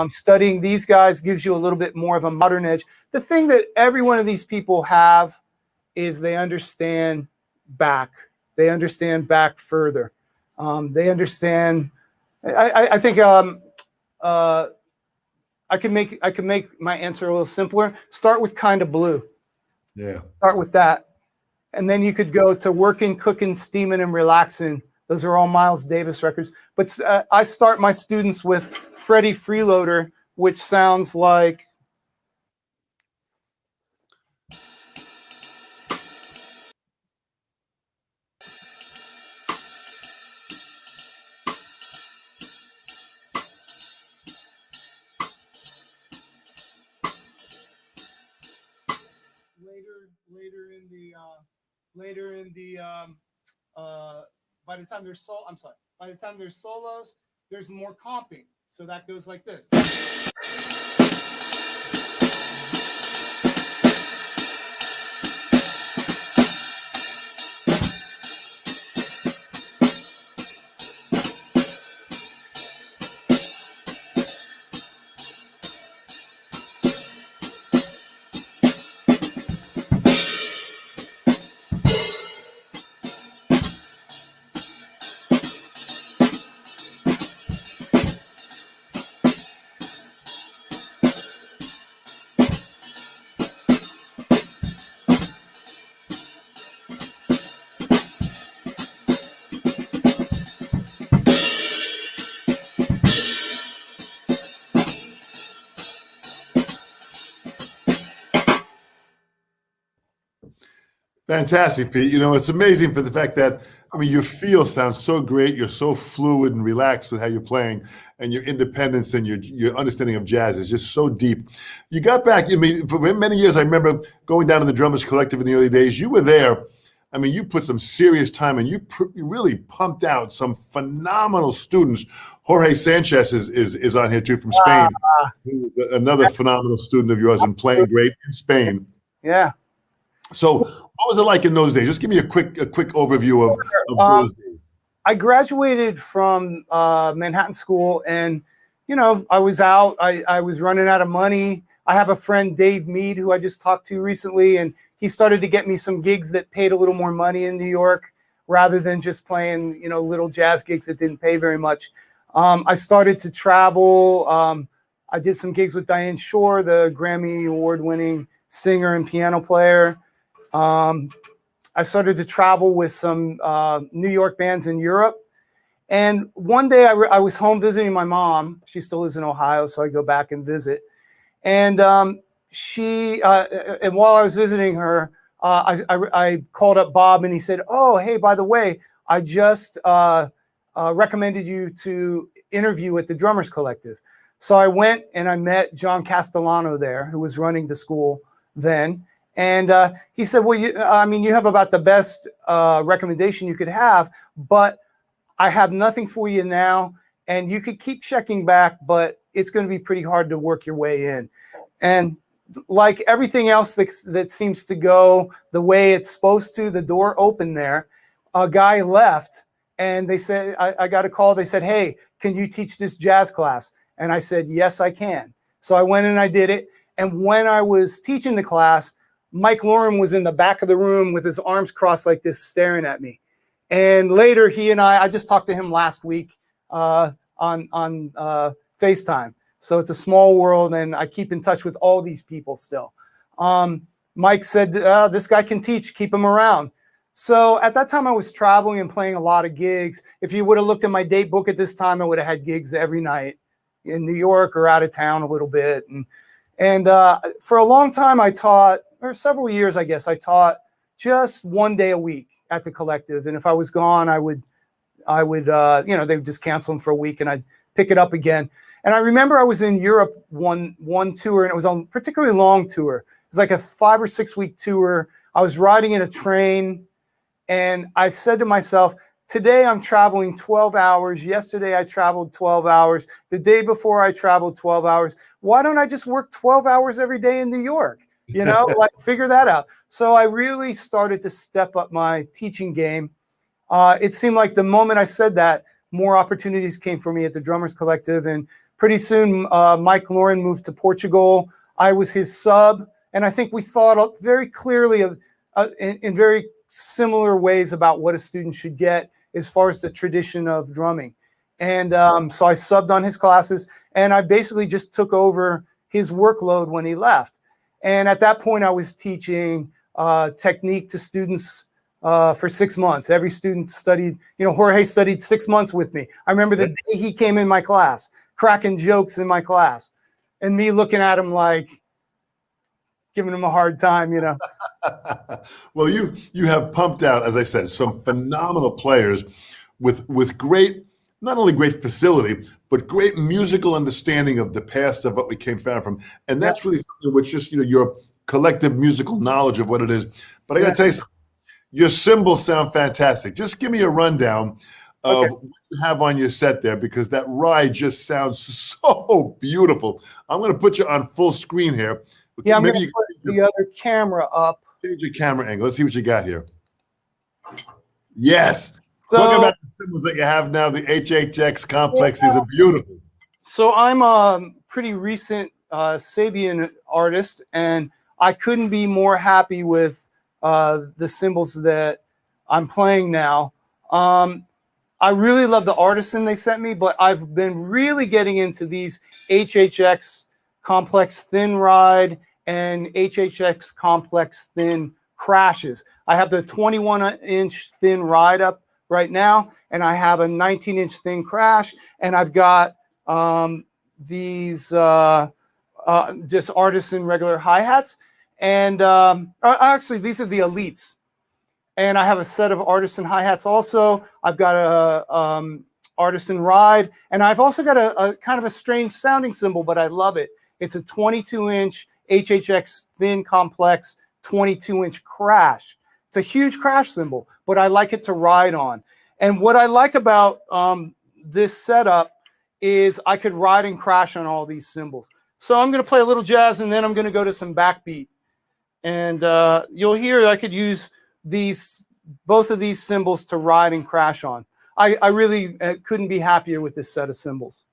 Studying these guys gives you a little bit more of a modern edge. The thing that every one of these people have is they understand back. They understand back further. They understand. I think I can make my answer a little simpler. Start with Kind of Blue. Yeah. Start with that, and then you could go to Working, Cooking, Steaming, and Relaxing. Those are all Miles Davis records. But I start my students with Freddie Freeloader, which sounds like. By the time there's solos, there's more comping. So that goes like this. Fantastic, Pete. You know, it's amazing for the fact that, I mean, your feel sounds so great. You're so fluid and relaxed with how you're playing, and your independence and your understanding of jazz is just so deep. You got back, I mean, for many years, I remember going down to the Drummers Collective in the early days. You were there. I mean, you put some serious time and you really pumped out some phenomenal students. Jorge Sanchez is on here too from Spain. Another phenomenal student of yours and playing great in Spain. Yeah. So what was it like in those days? Just give me a quick overview of those days. I graduated from Manhattan School, and you know, I was out. I was running out of money. I have a friend, Dave Mead, who I just talked to recently, and he started to get me some gigs that paid a little more money in New York, rather than just playing, you know, little jazz gigs that didn't pay very much. I started to travel. I did some gigs with Diane Shore, the Grammy award-winning singer and piano player. I started to travel with some New York bands in Europe. And one day I was home visiting my mom. She still lives in Ohio, so I go back and visit. And and while I was visiting her, I called up Bob, and he said, "Oh, hey, by the way, I just recommended you to interview at the Drummers Collective." So I went and I met John Castellano there, who was running the school then. And he said, well, I mean, you have about the best recommendation you could have, but I have nothing for you now. And you could keep checking back, but it's going to be pretty hard to work your way in. And like everything else that seems to go the way it's supposed to, the door opened there. A guy left, and they said, I got a call. They said, hey, can you teach this jazz class? And I said, yes, I can. So I went and I did it. And when I was teaching the class, Mike Lauren was in the back of the room with his arms crossed like this, staring at me. And later, he and I just talked to him last week on FaceTime. So it's a small world, and I keep in touch with all these people still. Mike said, this guy can teach, keep him around. So at that time, I was traveling and playing a lot of gigs. If you would have looked at my date book at this time, I would have had gigs every night in New York or out of town a little bit. And for a long time, I taught, or several years, I guess, I taught just one day a week at the collective. And if I was gone, I would, you know, they would just cancel them for a week, and I'd pick it up again. And I remember I was in Europe one tour, and it was a particularly long tour. It was like a 5 or 6 week tour. I was riding in a train, and I said to myself, today I'm traveling 12 hours. Yesterday I traveled 12 hours. The day before I traveled 12 hours. Why don't I just work 12 hours every day in New York? You know, like figure that out. So I really started to step up my teaching game. It seemed like the moment I said that, more opportunities came for me at the Drummers Collective. And pretty soon, Mike Lauren moved to Portugal. I was his sub. And I think we thought very clearly in very similar ways about what a student should get as far as the tradition of drumming. And so I subbed on his classes, and I basically just took over his workload when he left. And at that point, I was teaching technique to students for 6 months. Every student studied, you know, Jorge studied 6 months with me. I remember the day he came in my class, cracking jokes in my class, and me looking at him like, giving him a hard time, you know. Well, you have pumped out, as I said, some phenomenal players with great, not only great facility, but great musical understanding of the past of what we came from. And that's really something which just, you know, your collective musical knowledge of what it is. But I got to tell you something, your cymbals sound fantastic. Just give me a rundown of what you have on your set there, because that ride just sounds so beautiful. I'm going to put you on full screen here. Yeah, I'm going to put the other camera up. Change your camera angle. Let's see what you got here. Yes. So, talk about the cymbals that you have now. The HHX complex. These are beautiful. So I'm a pretty recent Sabian artist, and I couldn't be more happy with the cymbals that I'm playing now. I really love the Artisan they sent me, but I've been really getting into these HHX complex thin ride and HHX complex thin crashes. I have the 21-inch thin ride up right now, and I have a 19-inch thin crash, and I've got these just Artisan regular hi-hats, and actually these are the Elites. And I have a set of artisan hi-hats also. I've got a artisan ride, and I've also got a kind of a strange sounding cymbal, but I love it. It's a 22-inch HHX thin complex 22-inch crash. It's a huge crash cymbal, but I like it to ride on. And what I like about this setup is I could ride and crash on all these cymbals. So I'm going to play a little jazz, and then I'm going to go to some backbeat. And you'll hear I could use both of these cymbals to ride and crash on. I really couldn't be happier with this set of cymbals.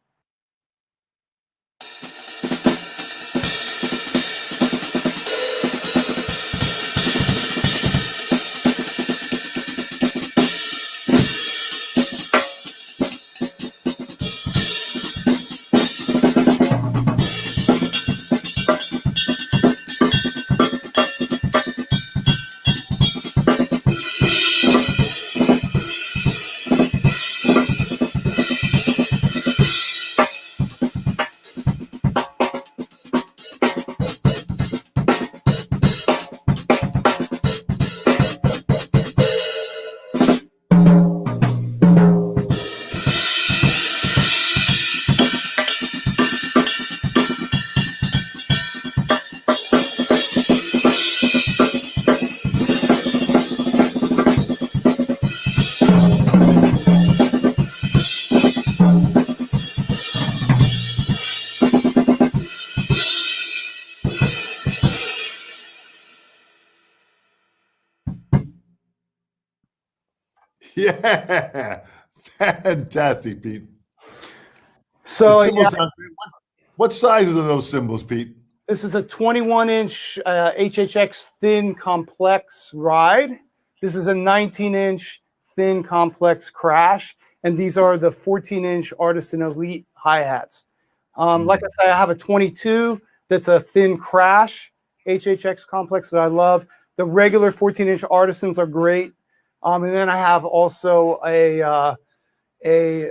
Yeah, fantastic, Pete. So The cymbals sound great. What sizes are those cymbals, Pete? this is a 21-inch HHX thin complex ride. This is a 19-inch thin complex crash. And these are the 14-inch Artisan Elite hi-hats. Like I say, I have a 22 that's a thin crash HHX complex that I love. The regular 14-inch Artisans are great. And then I have also a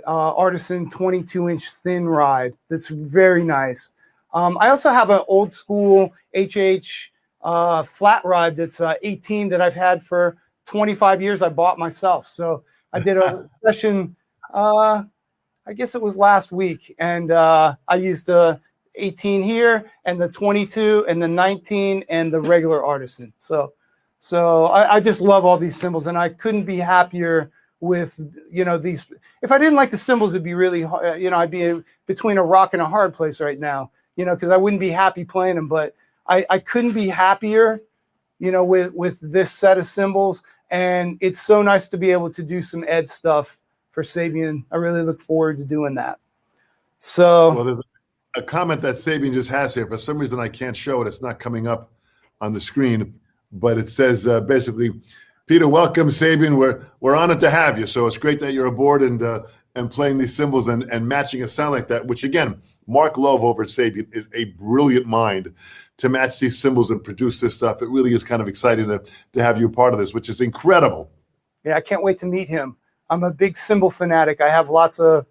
Artisan 22-inch thin ride that's very nice. I also have an old school HH flat ride that's 18 that I've had for 25 years. I bought myself. So I did a session, I guess it was last week, and I used the 18 here and the 22 and the 19 and the regular Artisan. So I just love all these cymbals, and I couldn't be happier with, these. If I didn't like the cymbals, it'd be really hard, I'd be between a rock and a hard place right now, because I wouldn't be happy playing them. But I couldn't be happier, with this set of cymbals. And it's so nice to be able to do some ed stuff for Sabian. I really look forward to doing that. So, well, there's a comment that Sabian just has here. For some reason, I can't show it. It's not coming up on the screen, but it says basically, Peter, welcome, Sabian. We're honored to have you. So it's great that you're aboard and playing these cymbals and matching a sound like that, which again, Mark Love over at Sabian is a brilliant mind to match these cymbals and produce this stuff. It really is kind of exciting to have you a part of this, which is incredible. Yeah, I can't wait to meet him. I'm a big cymbal fanatic. I have lots of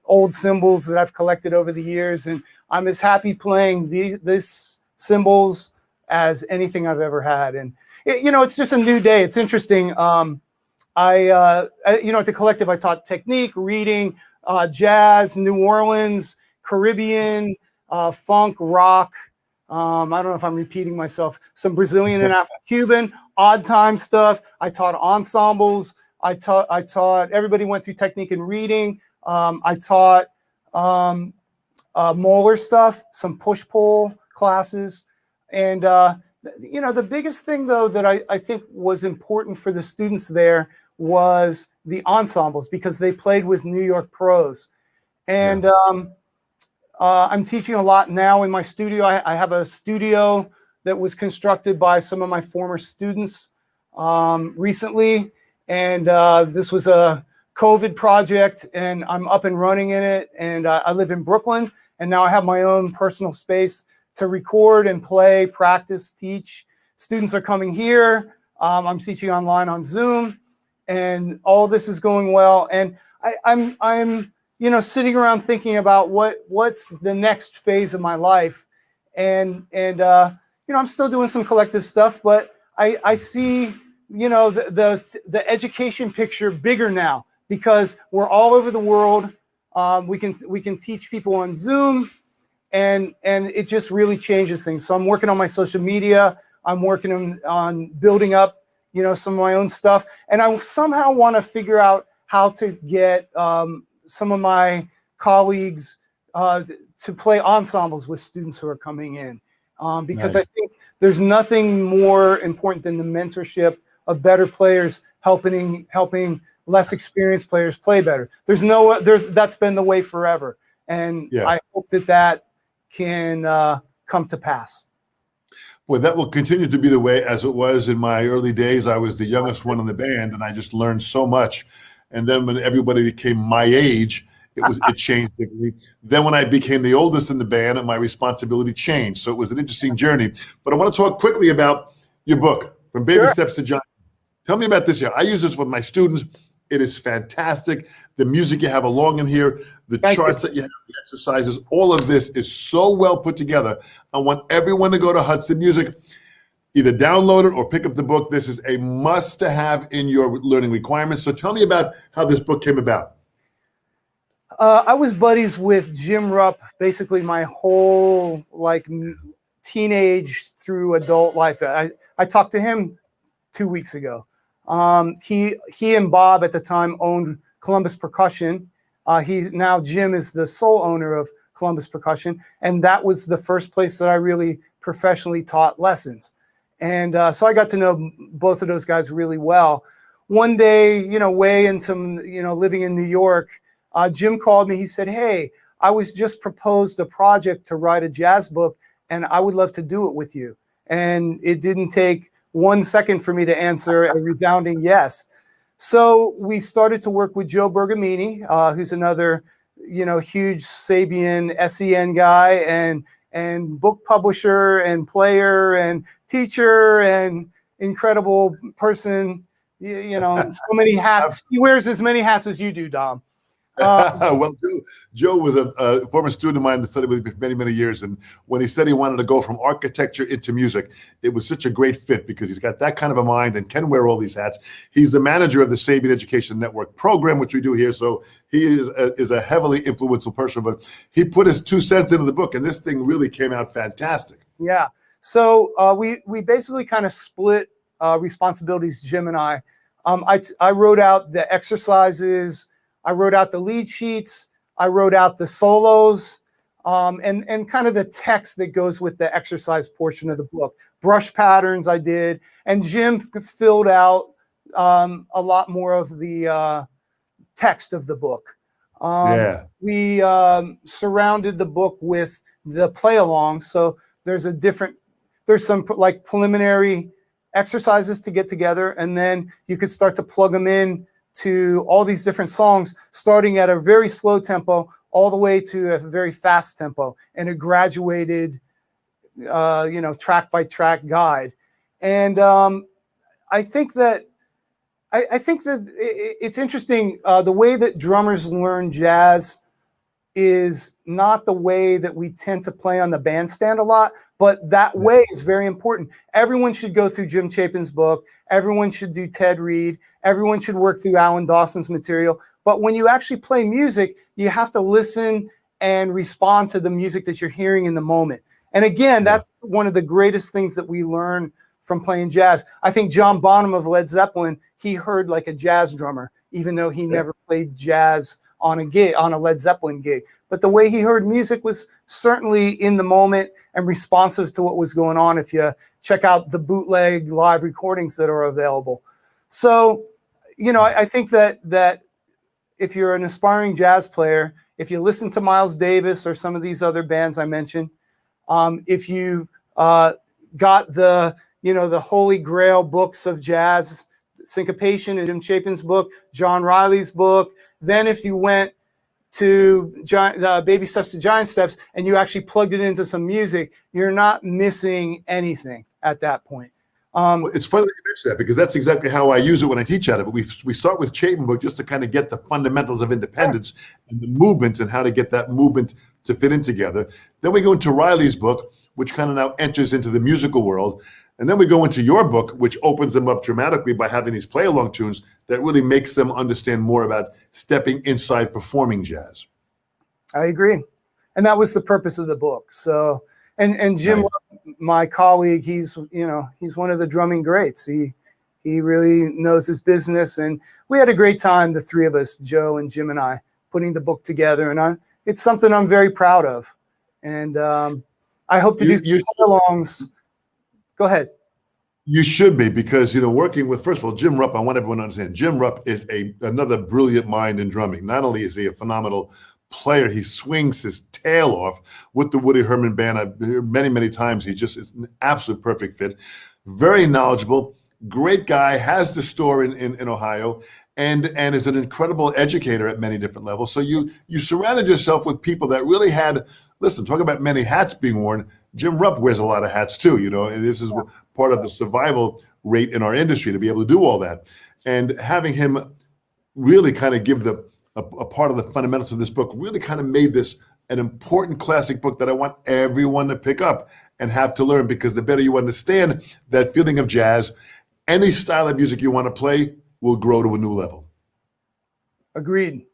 old cymbals that I've collected over the years, and I'm as happy playing these cymbals as anything I've ever had. And it's just a new day. It's interesting. At the collective, I taught technique, reading, jazz, New Orleans, Caribbean, funk, rock. I don't know if I'm repeating myself. Some Brazilian and Afro-Cuban, odd time stuff. I taught ensembles. I taught. Everybody went through technique and reading. I taught Moeller stuff, some push-pull classes, and the biggest thing though that I think was important for the students there was the ensembles, because they played with New York pros, and I'm teaching a lot now in my studio. I have a studio that was constructed by some of my former students recently, and this was a COVID project, and I'm up and running in it. And I live in Brooklyn, and now I have my own personal space to record and play, practice, teach. Students are coming here. I'm teaching online on Zoom, and all this is going well. And I'm sitting around thinking about what's the next phase of my life. And I'm still doing some collective stuff, but I see the education picture bigger now because we're all over the world. We can teach people on Zoom, and it just really changes things. So I'm working on my social media. I'm working on building up, some of my own stuff, and I somehow want to figure out how to get some of my colleagues to play ensembles with students who are coming in, because Nice. I think there's nothing more important than the mentorship of better players helping less experienced players play better. That's been the way forever, and Yeah. I hope that can come to pass. Well, that will continue to be the way as it was in my early days. I was the youngest one in the band, and I just learned so much. And then when everybody became my age, it changed. Then when I became the oldest in the band, my responsibility changed. So it was an interesting journey. But I want to talk quickly about your book, From Baby Sure. Steps to Giant. Tell me about this here. I use this with my students. It is fantastic. The music you have along in here, the charts that you have, the exercises, all of this is so well put together. I want everyone to go to Hudson Music, either download it or pick up the book. This is a must to have in your learning requirements. So tell me about how this book came about. I was buddies with Jim Rupp basically my whole teenage through adult life. I talked to him 2 weeks ago. He and Bob at the time owned Columbus Percussion. Jim is the sole owner of Columbus Percussion, and that was the first place that I really professionally taught lessons. And so I got to know both of those guys really well. One day, way into living in New York, Jim called me. He said, "Hey, I was just proposed a project to write a jazz book, and I would love to do it with you." And it didn't take 1 second for me to answer a resounding yes. So we started to work with Joe Bergamini, who's another, huge Sabian SEN guy and book publisher and player and teacher and incredible person. So many hats. He wears as many hats as you do, Dom. Well, Joe was a former student of mine that studied with me for many, many years. And when he said he wanted to go from architecture into music, it was such a great fit because he's got that kind of a mind and can wear all these hats. He's the manager of the Sabian Education Network program, which we do here. So he is a heavily influential person, but he put his 2 cents into the book, and this thing really came out fantastic. Yeah. So we basically kind of split responsibilities, Jim and I. I wrote out the exercises. I wrote out the lead sheets. I wrote out the solos, and kind of the text that goes with the exercise portion of the book. Brush patterns I did, and Jim filled out a lot more of the text of the book. We surrounded the book with the play-along, so there's some preliminary exercises to get together, and then you could start to plug them in to all these different songs, starting at a very slow tempo all the way to a very fast tempo, and a graduated, track by track guide. And I think that it's interesting. The way that drummers learn jazz is not the way that we tend to play on the bandstand a lot, but that way is very important. Everyone should go through Jim Chapin's book. Everyone should do Ted Reed. Everyone should work through Alan Dawson's material. But when you actually play music, you have to listen and respond to the music that you're hearing in the moment. And again, that's one of the greatest things that we learn from playing jazz. I think John Bonham of Led Zeppelin, he heard like a jazz drummer, even though he never played jazz on a Led Zeppelin gig. But the way he heard music was certainly in the moment and responsive to what was going on, if you check out the bootleg live recordings that are available. So, I think that if you're an aspiring jazz player, if you listen to Miles Davis or some of these other bands I mentioned, if you got the holy grail books of jazz, Syncopation in Jim Chapin's book, John Riley's book, then if you went to Baby Steps to Giant Steps and you actually plugged it into some music, you're not missing anything at that point. It's funny that you mention that because that's exactly how I use it when I teach at it. But we start with Chapin book just to kind of get the fundamentals of independence and the movements and how to get that movement to fit in together. Then we go into Riley's book, which kind of now enters into the musical world. And then we go into your book, which opens them up dramatically by having these play-along tunes that really makes them understand more about stepping inside performing jazz. I agree. And that was the purpose of the book. So, and Jim, Nice. my colleague, he's one of the drumming greats. He really knows his business, and we had a great time, the three of us, Joe and Jim and I, putting the book together. And it's something I'm very proud of. And I hope to do some play-alongs. Go ahead. You should be, because, working with, first of all, Jim Rupp, I want everyone to understand, Jim Rupp is another brilliant mind in drumming. Not only is he a phenomenal player, he swings his tail off with the Woody Herman Band. I've heard many, many times. He just is an absolute perfect fit. Very knowledgeable, great guy, has the store in Ohio, and is an incredible educator at many different levels. So you surrounded yourself with people that really had, listen, talk about many hats being worn. Jim Rupp wears a lot of hats too, and this is part of the survival rate in our industry, to be able to do all that. And having him really kind of give a part of the fundamentals of this book really kind of made this an important classic book that I want everyone to pick up and have to learn, because the better you understand that feeling of jazz, any style of music you want to play will grow to a new level. Agreed.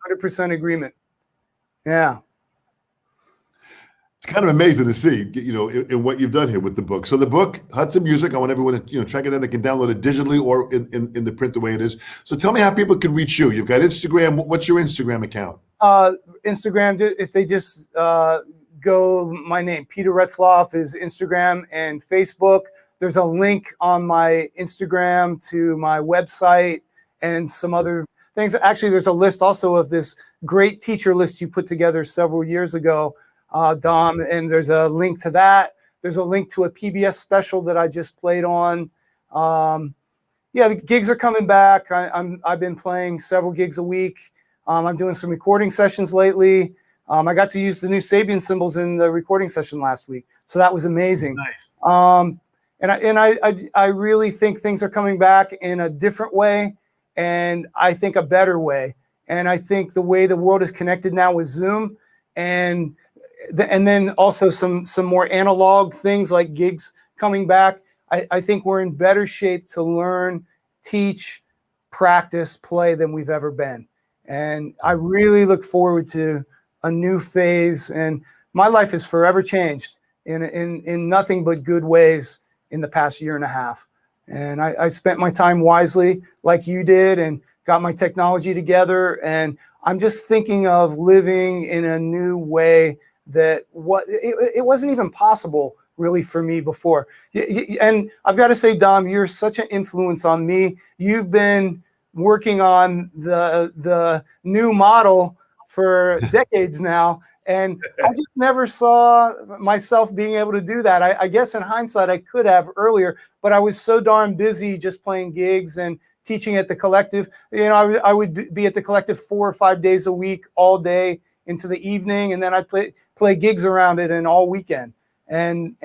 100% agreement. Yeah. It's kind of amazing to see, in what you've done here with the book. So the book, Hudson Music, I want everyone to, track it down. They can download it digitally or in the print the way it is. So tell me how people can reach you. You've got Instagram. What's your Instagram account? Instagram, if they just go, my name, Peter Retzlaff, is Instagram and Facebook. There's a link on my Instagram to my website and some other things. Actually, there's a list also of this great teacher list you put together several years ago, Dom, and there's a link to that. There's a link to a PBS special that I just played on. Yeah, the gigs are coming back. I've been playing several gigs a week. I'm doing some recording sessions lately. I got to use the new Sabian cymbals in the recording session last week, so that was amazing. Nice. And I really think things are coming back in a different way, and I think a better way. And I think the way the world is connected now with Zoom, and then also some more analog things like gigs coming back. I think we're in better shape to learn, teach, practice, play than we've ever been. And I really look forward to a new phase. And my life has forever changed in nothing but good ways in the past year and a half. And I spent my time wisely like you did and got my technology together. And I'm just thinking of living in a new way that it wasn't even possible really for me before. And I've got to say, Dom, you're such an influence on me. You've been working on the new model for decades now. And I just never saw myself being able to do that. I guess in hindsight, I could have earlier, but I was so darn busy just playing gigs and teaching at the collective. I would be at the collective 4 or 5 days a week, all day into the evening. And then I'd play gigs around it and all weekend. And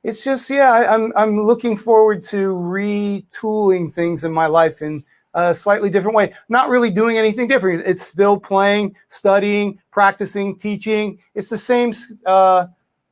it's just, I'm looking forward to retooling things in my life in a slightly different way. Not really doing anything different. It's still playing, studying, practicing, teaching. It's the same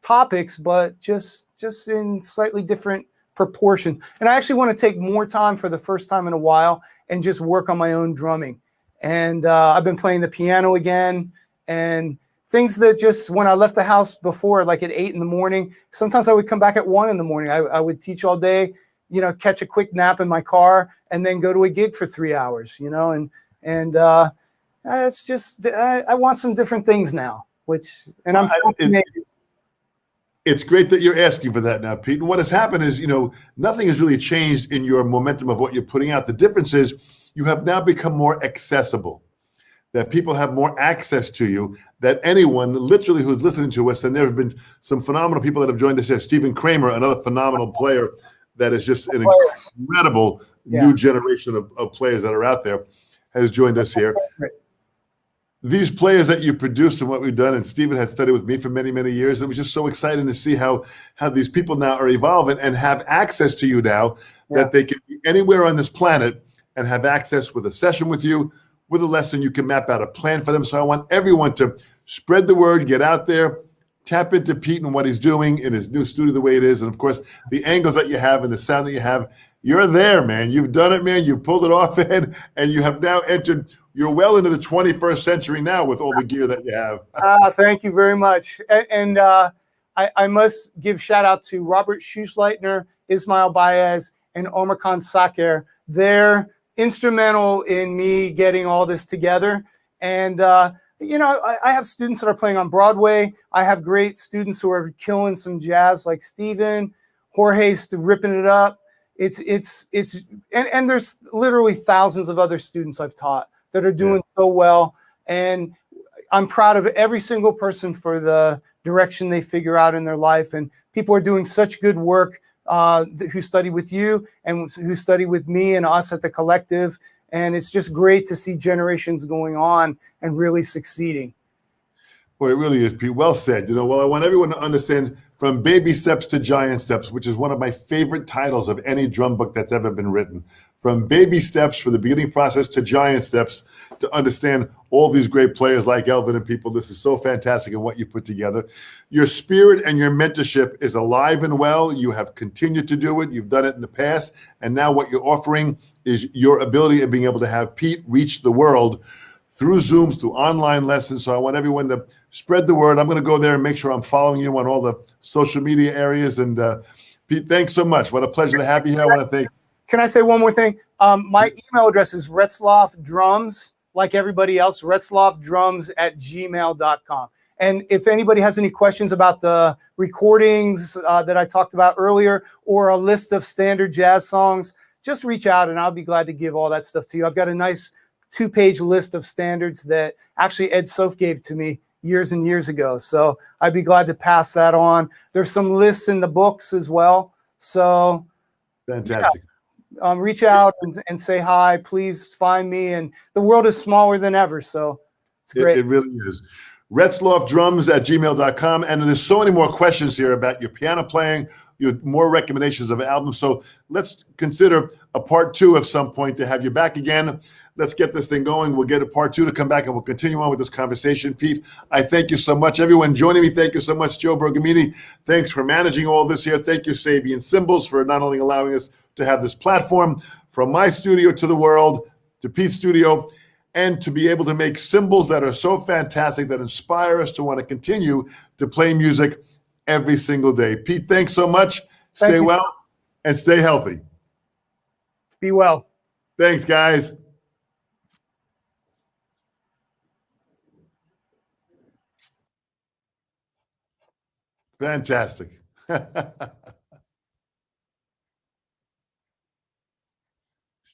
topics, but just in slightly different proportions. And I actually want to take more time for the first time in a while and just work on my own drumming. And I've been playing the piano again, and things that just, when I left the house before, like at 8 in the morning, sometimes I would come back at 1 in the morning. I would teach all day, catch a quick nap in my car and then go to a gig for 3 hours, and it's just, I want some different things now, and I'm fascinated. It's great that you're asking for that now, Pete. And what has happened is, nothing has really changed in your momentum of what you're putting out. The difference is you have now become more accessible, that people have more access to you, that anyone literally who's listening to us, and there have been some phenomenal people that have joined us here. Stephen Kramer, another phenomenal player that is just an incredible new generation of players that are out there, has joined us here. These players that you produced and what we've done, and Stephen had studied with me for many, many years. It was just so exciting to see how these people now are evolving and have access to you now, that they can be anywhere on this planet and have access with a session with you, with a lesson. You can map out a plan for them. So I want everyone to spread the word, get out there, tap into Pete and what he's doing in his new studio the way it is. And of course, the angles that you have and the sound that you have, you're there, man. You've done it, man. You pulled it off, Ed, and you have now entered, you're well into the 21st century now with all the gear that you have. Thank you very much. And I must give shout out to Robert Schuschleitner, Ismail Baez, and Omar Khan Saker. They're instrumental in me getting all this together. And, you know, I have students that are playing on Broadway. I have great students who are killing some jazz like Steven, Jorge's ripping it up. And there's literally thousands of other students I've taught that are doing so well. And I'm proud of every single person for the direction they figure out in their life. And people are doing such good work who study with you and who study with me and us at the collective. And it's just great to see generations going on and really succeeding. Boy, it really is, Pete. Well said. You know, well, I want everyone to understand From Baby Steps to Giant Steps, which is one of my favorite titles of any drum book that's ever been written. From baby steps for the beginning process to giant steps to understand all these great players like Elvin and people. This is so fantastic in what you put together. Your spirit and your mentorship is alive and well. You have continued to do it. You've done it in the past. And now what you're offering is your ability of being able to have Pete reach the world through Zoom, through online lessons. So I want everyone to spread the word. I'm going to go there and make sure I'm following you on all the social media areas. And Pete, thanks so much. What a pleasure to have you here. I want to thank. Can I say one more thing? My email address is retzlaffdrums, like everybody else, retzlaffdrums@gmail.com. And if anybody has any questions about the recordings that I talked about earlier or a list of standard jazz songs, just reach out and I'll be glad to give all that stuff to you. I've got a nice 2-page list of standards that actually Ed Sof gave to me years and years ago. So I'd be glad to pass that on. There's some lists in the books as well. So fantastic. Yeah. Reach out and say hi. Please find me. And the world is smaller than ever, so it's great. It really is. Retzlaffdrums@gmail.com. And there's so many more questions here about your piano playing, your more recommendations of albums. So let's consider a part 2 at some point to have you back again. Let's get this thing going. We'll get a part 2 to come back and we'll continue on with this conversation. Pete, I thank you so much. Everyone joining me, thank you so much. Joe Bergamini, thanks for managing all this here. Thank you, Sabian Cymbals, for not only allowing us to have this platform from my studio to the world, to Pete's studio, and to be able to make cymbals that are so fantastic that inspire us to want to continue to play music every single day. Pete, thanks so much. Stay well and stay healthy. Be well. Thanks, guys. Fantastic.